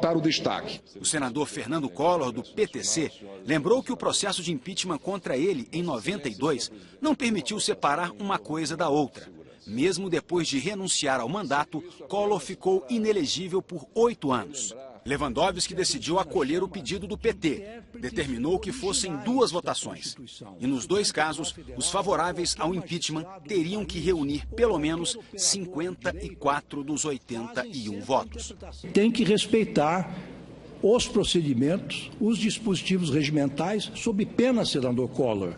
ressaltar o destaque. O senador Fernando Collor, do PTC, lembrou que o processo de impeachment contra ele, em 92, não permitiu separar uma coisa da outra. Mesmo depois de renunciar ao mandato, Collor ficou inelegível por 8 anos. Lewandowski decidiu acolher o pedido do PT. Determinou que fossem 2 votações. E nos 2 casos, os favoráveis ao impeachment teriam que reunir pelo menos 54 dos 81 votos. Tem que respeitar os procedimentos, os dispositivos regimentais, sob pena, senador Collor,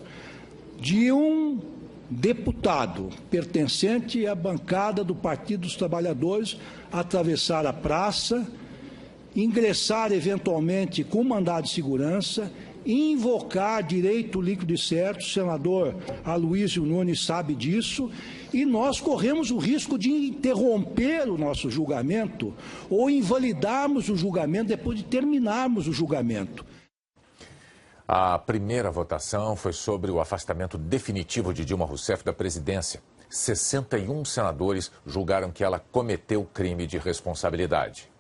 de um deputado pertencente à bancada do Partido dos Trabalhadores atravessar a praça, ingressar eventualmente com mandado de segurança, invocar direito líquido e certo, o senador Aloysio Nunes sabe disso, e nós corremos o risco de interromper o nosso julgamento ou invalidarmos o julgamento depois de terminarmos o julgamento. A primeira votação foi sobre o afastamento definitivo de Dilma Rousseff da presidência. 61 senadores julgaram que ela cometeu crime de responsabilidade.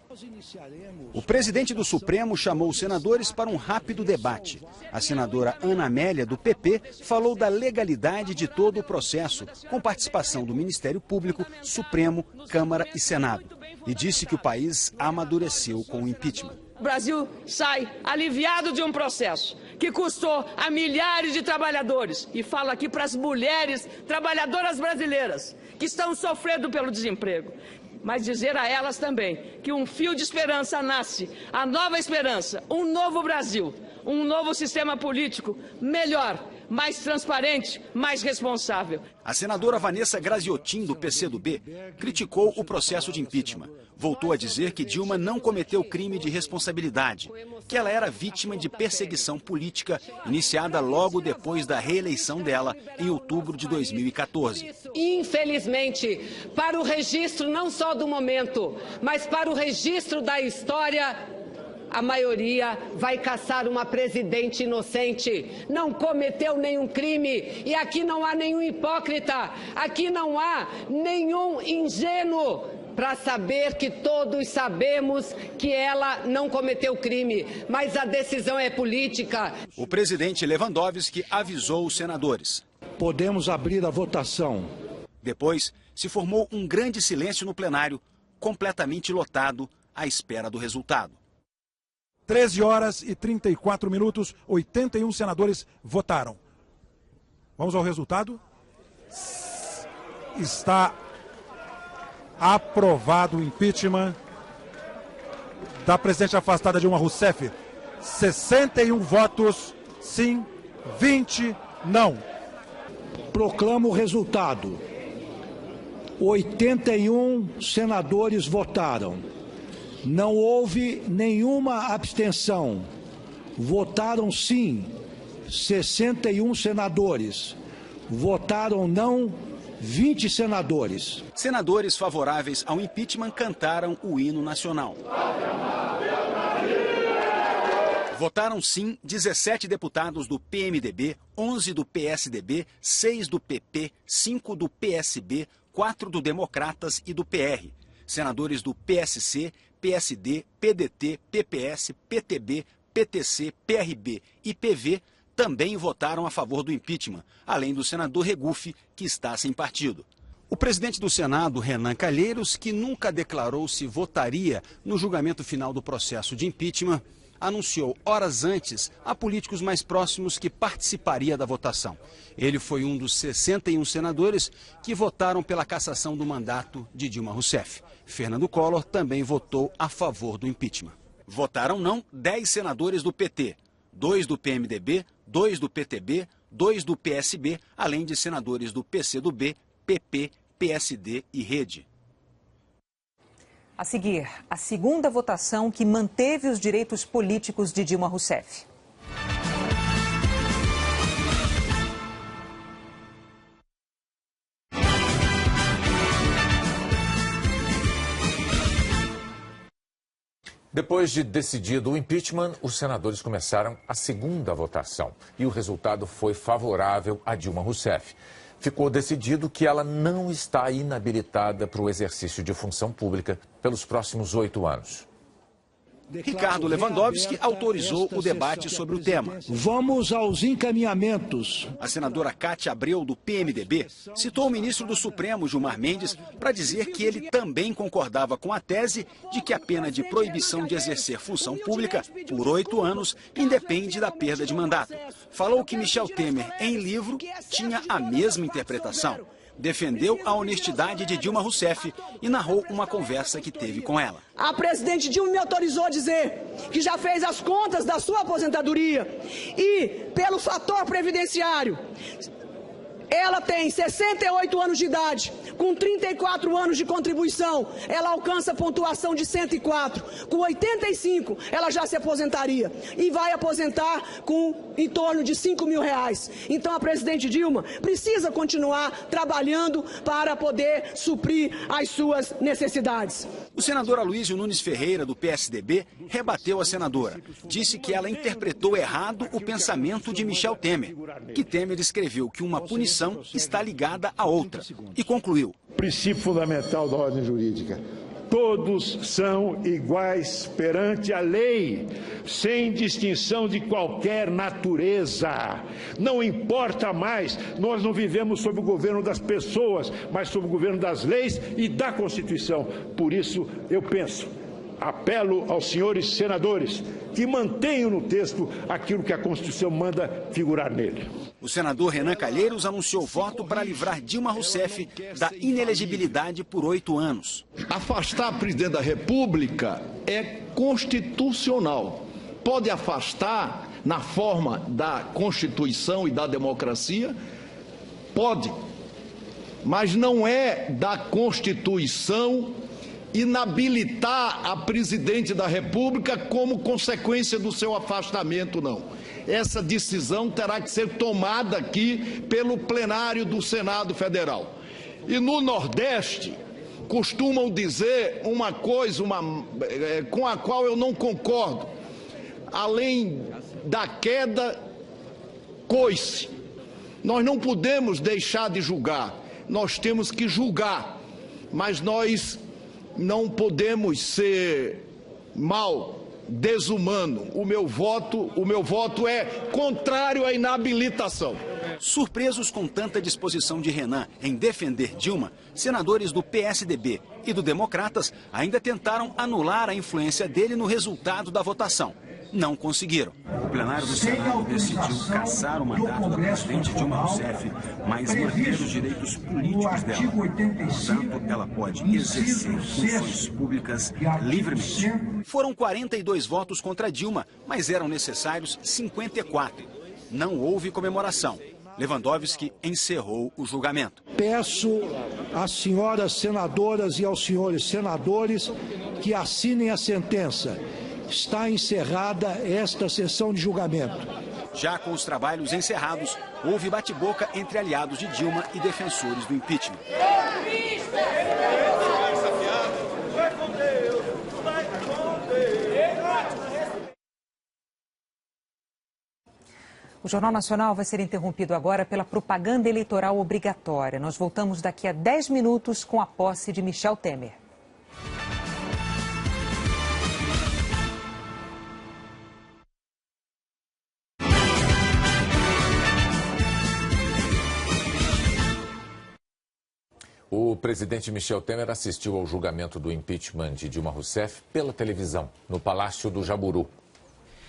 O presidente do Supremo chamou os senadores para um rápido debate. A senadora Ana Amélia, do PP, falou da legalidade de todo o processo, com participação do Ministério Público, Supremo, Câmara e Senado. E disse que o país amadureceu com o impeachment. O Brasil sai aliviado de um processo que custou a milhares de trabalhadores. E falo aqui para as mulheres trabalhadoras brasileiras que estão sofrendo pelo desemprego. Mas dizer a elas também que um fio de esperança nasce, a nova esperança, um novo Brasil, um novo sistema político melhor, mais transparente, mais responsável. A senadora Vanessa Graziotin, do PCdoB, criticou o processo de impeachment. Voltou a dizer que Dilma não cometeu crime de responsabilidade, que ela era vítima de perseguição política iniciada logo depois da reeleição dela em outubro de 2014. Infelizmente, para o registro não só do momento, mas para o registro da história, a maioria vai caçar uma presidente inocente, não cometeu nenhum crime, e aqui não há nenhum hipócrita, aqui não há nenhum ingênuo, para saber que todos sabemos que ela não cometeu crime, mas a decisão é política. O presidente Lewandowski avisou os senadores. Podemos abrir a votação. Depois, se formou um grande silêncio no plenário, completamente lotado, à espera do resultado. 13 horas e 34 minutos, 81 senadores votaram. Vamos ao resultado? Está aprovado o impeachment da presidente afastada Dilma Rousseff. 61 votos sim, 20 não. Proclamo o resultado. 81 senadores votaram. Não houve nenhuma abstenção. Votaram sim 61 senadores. Votaram não 20 senadores. Senadores favoráveis ao impeachment cantaram o hino nacional. Votaram sim 17 deputados do PMDB, 11 do PSDB, 6 do PP, 5 do PSB, 4 do Democratas e do PR. Senadores do PSC, PSD, PDT, PPS, PTB, PTC, PRB e PV também votaram a favor do impeachment, além do senador Regufe, que está sem partido. O presidente do Senado, Renan Calheiros, que nunca declarou se votaria no julgamento final do processo de impeachment, anunciou horas antes a políticos mais próximos que participaria da votação. Ele foi um dos 61 senadores que votaram pela cassação do mandato de Dilma Rousseff. Fernando Collor também votou a favor do impeachment. Votaram não 10 senadores do PT, 2 do PMDB, 2 do PTB, 2 do PSB, além de senadores do PCdoB, PP, PSD e Rede. A seguir, a segunda votação que manteve os direitos políticos de Dilma Rousseff. Depois de decidido o impeachment, os senadores começaram a segunda votação e o resultado foi favorável a Dilma Rousseff. Ficou decidido que ela não está inabilitada para o exercício de função pública pelos próximos 8 anos. Ricardo Lewandowski autorizou o debate sobre o tema. Vamos aos encaminhamentos. A senadora Cátia Abreu, do PMDB, citou o ministro do Supremo, Gilmar Mendes, para dizer que ele também concordava com a tese de que a pena de proibição de exercer função pública por 8 anos independe da perda de mandato. Falou que Michel Temer, em livro, tinha a mesma interpretação. Defendeu a honestidade de Dilma Rousseff e narrou uma conversa que teve com ela. A presidente Dilma me autorizou a dizer que já fez as contas da sua aposentadoria e, pelo fator previdenciário, ela tem 68 anos de idade, com 34 anos de contribuição, ela alcança pontuação de 104. Com 85, ela já se aposentaria e vai aposentar com em torno de R$5.000. Então a presidente Dilma precisa continuar trabalhando para poder suprir as suas necessidades. O senador Aloysio Nunes Ferreira, do PSDB, rebateu a senadora. Disse que ela interpretou errado o pensamento de Michel Temer, que Temer escreveu que uma punição está ligada a outra, e concluiu. Princípio fundamental da ordem jurídica. Todos são iguais perante a lei, sem distinção de qualquer natureza. Não importa mais, nós não vivemos sob o governo das pessoas, mas sob o governo das leis e da Constituição. Por isso, eu penso, apelo aos senhores senadores que mantenham no texto aquilo que a Constituição manda figurar nele. O senador Renan Calheiros anunciou voto para livrar Dilma Rousseff da inelegibilidade por 8 anos. Afastar a presidente da República é constitucional. Pode afastar na forma da Constituição e da democracia? Pode. Mas não é da Constituição inabilitar a presidente da República como consequência do seu afastamento, não. Essa decisão terá que ser tomada aqui pelo plenário do Senado Federal. E no Nordeste, costumam dizer uma coisa com a qual eu não concordo. Além da queda, coice. Nós não podemos deixar de julgar, nós temos que julgar, mas nós não podemos ser desumano. O meu voto é contrário à inabilitação. Surpresos com tanta disposição de Renan em defender Dilma, senadores do PSDB e do Democratas ainda tentaram anular a influência dele no resultado da votação. Não conseguiram. O plenário do Senado decidiu cassar o mandato da presidente Dilma Rousseff, mas manter os direitos políticos dela. Portanto, ela pode exercer funções públicas livremente. Foram 42 votos contra Dilma, mas eram necessários 54. Não houve comemoração. Lewandowski encerrou o julgamento. Peço às senhoras senadoras e aos senhores senadores que assinem a sentença. Está encerrada esta sessão de julgamento. Já com os trabalhos encerrados, houve bate-boca entre aliados de Dilma e defensores do impeachment. O Jornal Nacional vai ser interrompido agora pela propaganda eleitoral obrigatória. Nós voltamos daqui a 10 minutos com a posse de Michel Temer. O presidente Michel Temer assistiu ao julgamento do impeachment de Dilma Rousseff pela televisão, no Palácio do Jaburu.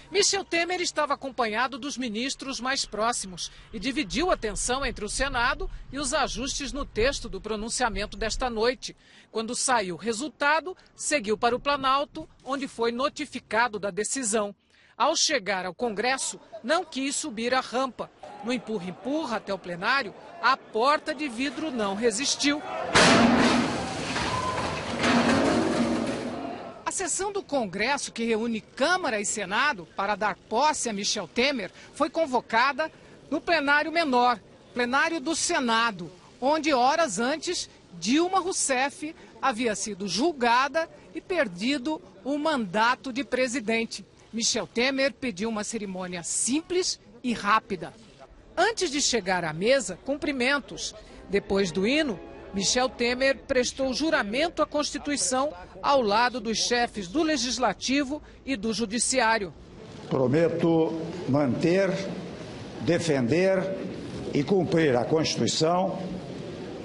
Michel Temer estava acompanhado dos ministros mais próximos e dividiu a atenção entre o Senado e os ajustes no texto do pronunciamento desta noite. Quando saiu o resultado, seguiu para o Planalto, onde foi notificado da decisão. Ao chegar ao Congresso, não quis subir a rampa. No empurra-empurra até o plenário, a porta de vidro não resistiu. A sessão do Congresso, que reúne Câmara e Senado para dar posse a Michel Temer, foi convocada no plenário menor, plenário do Senado, onde horas antes Dilma Rousseff havia sido julgada e perdido o mandato de presidente. Michel Temer pediu uma cerimônia simples e rápida. Antes de chegar à mesa, cumprimentos. Depois do hino, Michel Temer prestou juramento à Constituição ao lado dos chefes do Legislativo e do Judiciário. Prometo manter, defender e cumprir a Constituição,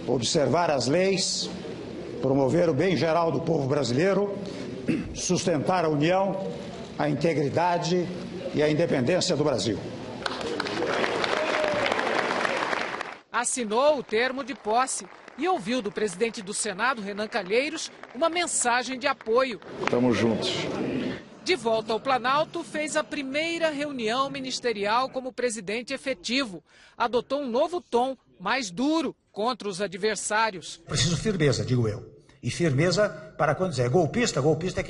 observar as leis, promover o bem geral do povo brasileiro, sustentar a união, a integridade e a independência do Brasil. Assinou o termo de posse e ouviu do presidente do Senado, Renan Calheiros, uma mensagem de apoio. Estamos juntos. De volta ao Planalto, fez a primeira reunião ministerial como presidente efetivo. Adotou um novo tom, mais duro, contra os adversários. Preciso firmeza, digo eu. E firmeza para quando dizer golpista, golpista é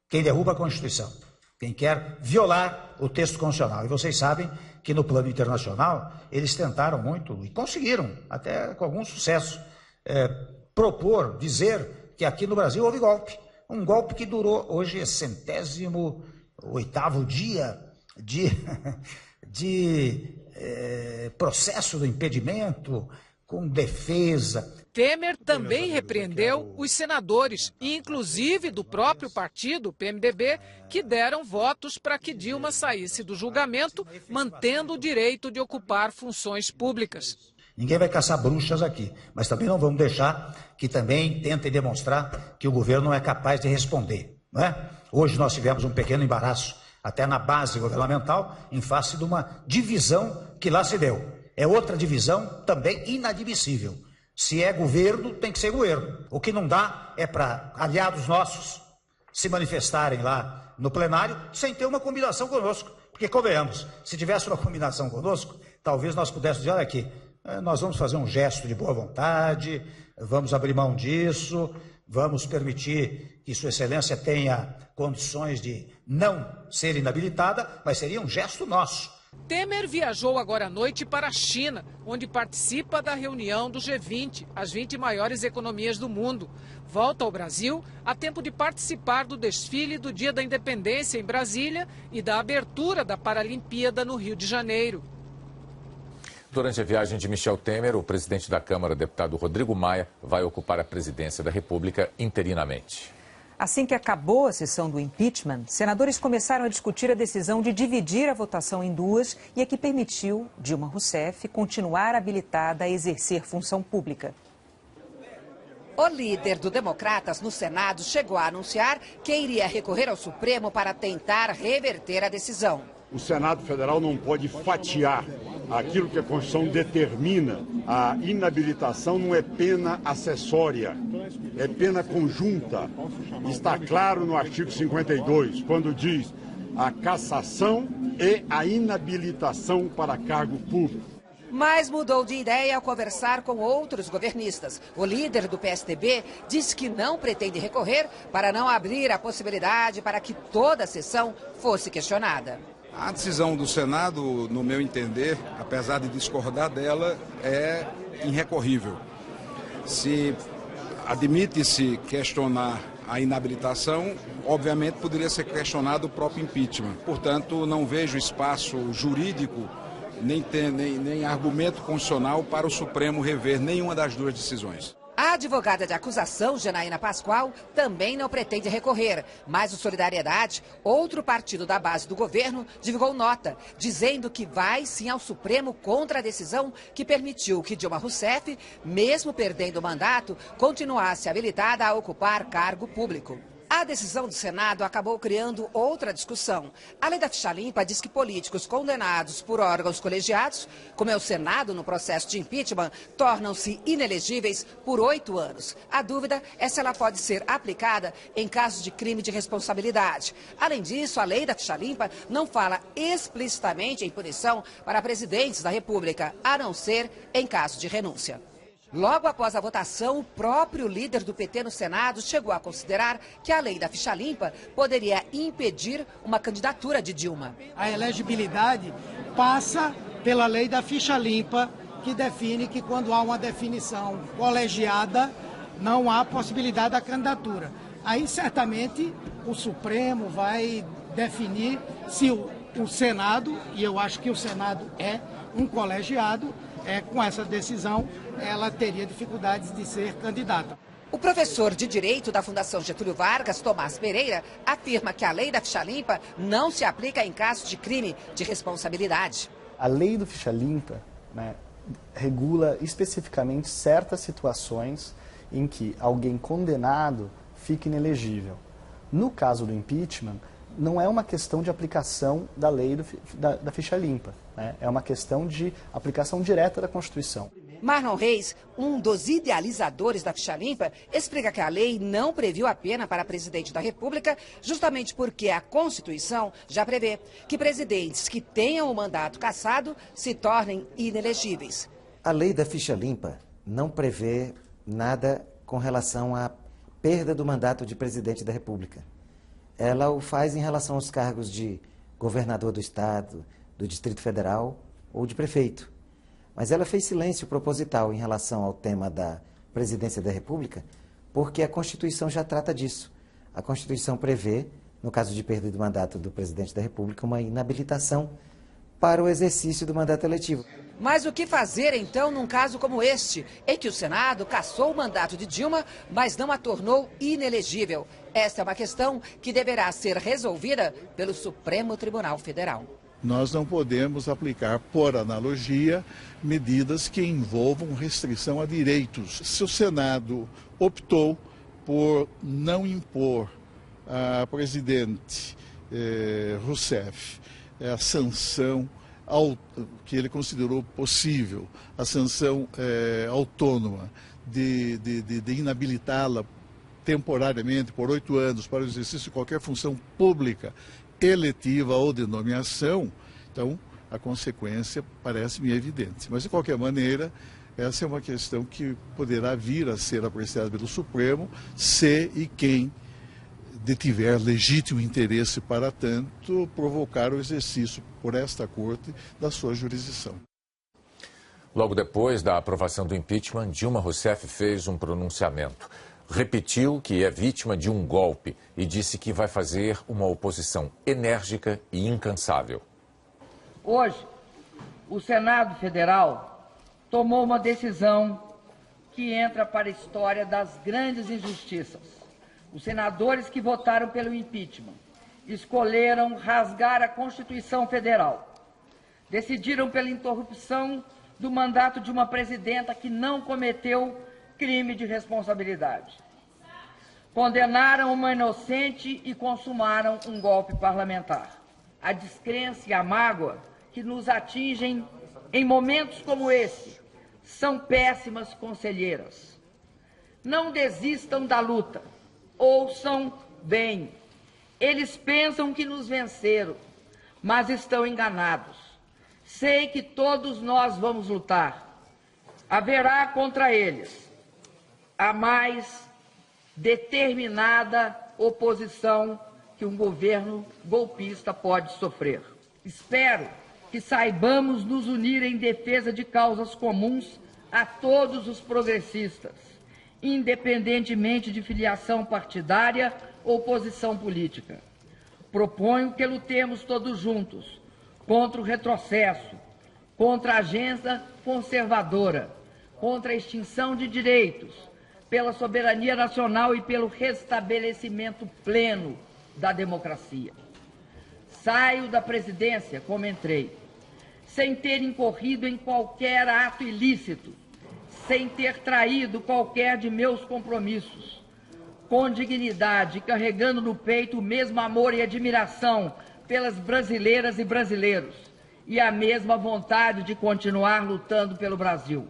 quem derruba a Constituição. Quem quer violar o texto constitucional. E vocês sabem que no plano internacional eles tentaram muito, e conseguiram, até com algum sucesso, propor, dizer que aqui no Brasil houve golpe. Um golpe que durou, hoje é 108º dia de processo do impedimento, com defesa. Temer também repreendeu os senadores, inclusive do próprio partido, PMDB, que deram votos para que Dilma saísse do julgamento, mantendo o direito de ocupar funções públicas. Ninguém vai caçar bruxas aqui, mas também não vamos deixar que também tentem demonstrar que o governo não é capaz de responder, não é? Hoje nós tivemos um pequeno embaraço, até na base governamental, em face de uma divisão que lá se deu. É outra divisão também inadmissível. Se é governo, tem que ser governo. O que não dá é para aliados nossos se manifestarem lá no plenário sem ter uma combinação conosco. Porque, convenhamos, se tivesse uma combinação conosco, talvez nós pudéssemos dizer, olha aqui, nós vamos fazer um gesto de boa vontade, vamos abrir mão disso, vamos permitir que Sua Excelência tenha condições de não ser inabilitada, mas seria um gesto nosso. Temer viajou agora à noite para a China, onde participa da reunião do G20, as 20 maiores economias do mundo. Volta ao Brasil a tempo de participar do desfile do Dia da Independência em Brasília e da abertura da Paralimpíada no Rio de Janeiro. Durante a viagem de Michel Temer, o presidente da Câmara, deputado Rodrigo Maia, vai ocupar a presidência da República interinamente. Assim que acabou a sessão do impeachment, senadores começaram a discutir a decisão de dividir a votação em duas e a que permitiu Dilma Rousseff continuar habilitada a exercer função pública. O líder do Democratas no Senado chegou a anunciar que iria recorrer ao Supremo para tentar reverter a decisão. O Senado Federal não pode fatiar aquilo que a Constituição determina. A inabilitação não é pena acessória, é pena conjunta. Está claro no artigo 52, quando diz a cassação e a inabilitação para cargo público. Mas mudou de ideia ao conversar com outros governistas. O líder do PSDB disse que não pretende recorrer para não abrir a possibilidade para que toda a sessão fosse questionada. A decisão do Senado, no meu entender, apesar de discordar dela, é irrecorrível. Se admite-se questionar a inabilitação, obviamente poderia ser questionado o próprio impeachment. Portanto, não vejo espaço jurídico, nem argumento constitucional para o Supremo rever nenhuma das duas decisões. A advogada de acusação, Janaína Pascoal, também não pretende recorrer, mas o Solidariedade, outro partido da base do governo, divulgou nota, dizendo que vai sim ao Supremo contra a decisão que permitiu que Dilma Rousseff, mesmo perdendo o mandato, continuasse habilitada a ocupar cargo público. A decisão do Senado acabou criando outra discussão. A lei da ficha limpa diz que políticos condenados por órgãos colegiados, como é o Senado no processo de impeachment, tornam-se inelegíveis por 8 anos. A dúvida é se ela pode ser aplicada em casos de crime de responsabilidade. Além disso, a lei da ficha limpa não fala explicitamente em punição para presidentes da República, a não ser em caso de renúncia. Logo após a votação, o próprio líder do PT no Senado chegou a considerar que a lei da ficha limpa poderia impedir uma candidatura de Dilma. A elegibilidade passa pela lei da ficha limpa, que define que quando há uma definição colegiada, não há possibilidade da candidatura. Aí, certamente, o Supremo vai definir se o Senado, e eu acho que o Senado é um colegiado, com essa decisão, ela teria dificuldades de ser candidata. O professor de Direito da Fundação Getúlio Vargas, Tomás Pereira, afirma que a lei da ficha limpa não se aplica em casos de crime de responsabilidade. A lei do ficha limpa, né, regula especificamente certas situações em que alguém condenado fica inelegível. No caso do impeachment, não é uma questão de aplicação da lei da ficha limpa, né? É uma questão de aplicação direta da Constituição. Marlon Reis, um dos idealizadores da ficha limpa, explica que a lei não previu a pena para presidente da República, justamente porque a Constituição já prevê que presidentes que tenham o mandato cassado se tornem inelegíveis. A lei da ficha limpa não prevê nada com relação à perda do mandato de presidente da República. Ela o faz em relação aos cargos de governador do Estado, do Distrito Federal ou de prefeito. Mas ela fez silêncio proposital em relação ao tema da presidência da República, porque a Constituição já trata disso. A Constituição prevê, no caso de perda do mandato do presidente da República, uma inabilitação para o exercício do mandato eletivo. Mas o que fazer, então, num caso como este, em que o Senado cassou o mandato de Dilma, mas não a tornou inelegível? Esta é uma questão que deverá ser resolvida pelo Supremo Tribunal Federal. Nós não podemos aplicar, por analogia, medidas que envolvam restrição a direitos. Se o Senado optou por não impor a presidente Rousseff a sanção que ele considerou possível, a sanção autônoma de inabilitá-la temporariamente por 8 anos para o exercício de qualquer função pública, eletiva ou de nomeação, então a consequência parece-me evidente. Mas, de qualquer maneira, essa é uma questão que poderá vir a ser apreciada pelo Supremo se e quem detiver legítimo interesse para tanto provocar o exercício por esta Corte da sua jurisdição. Logo depois da aprovação do impeachment, Dilma Rousseff fez um pronunciamento. Repetiu que é vítima de um golpe e disse que vai fazer uma oposição enérgica e incansável. Hoje, o Senado Federal tomou uma decisão que entra para a história das grandes injustiças. Os senadores que votaram pelo impeachment escolheram rasgar a Constituição Federal. Decidiram pela interrupção do mandato de uma presidenta que não cometeu crime de responsabilidade. Condenaram uma inocente e consumaram um golpe parlamentar. A descrença e a mágoa que nos atingem em momentos como esse são péssimas conselheiras. Não desistam da luta. Ouçam bem. Eles pensam que nos venceram, mas estão enganados. Sei que todos nós vamos lutar. Haverá contra eles a mais determinada oposição que um governo golpista pode sofrer. Espero que saibamos nos unir em defesa de causas comuns a todos os progressistas, independentemente de filiação partidária ou posição política. Proponho que lutemos todos juntos contra o retrocesso, contra a agenda conservadora, contra a extinção de direitos, pela soberania nacional e pelo restabelecimento pleno da democracia. Saio da presidência como entrei, sem ter incorrido em qualquer ato ilícito, sem ter traído qualquer de meus compromissos, com dignidade, carregando no peito o mesmo amor e admiração pelas brasileiras e brasileiros e a mesma vontade de continuar lutando pelo Brasil.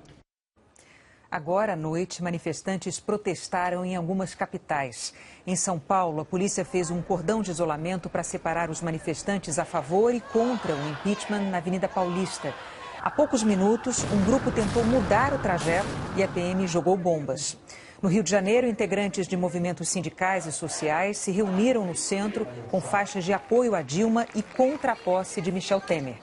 Agora à noite, manifestantes protestaram em algumas capitais. Em São Paulo, a polícia fez um cordão de isolamento para separar os manifestantes a favor e contra o impeachment na Avenida Paulista. Há poucos minutos, um grupo tentou mudar o trajeto e a PM jogou bombas. No Rio de Janeiro, integrantes de movimentos sindicais e sociais se reuniram no centro com faixas de apoio a Dilma e contra a posse de Michel Temer.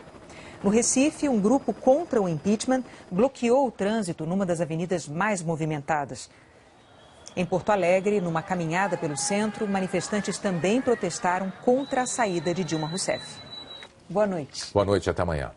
No Recife, um grupo contra o impeachment bloqueou o trânsito numa das avenidas mais movimentadas. Em Porto Alegre, numa caminhada pelo centro, manifestantes também protestaram contra a saída de Dilma Rousseff. Boa noite. Boa noite, até amanhã.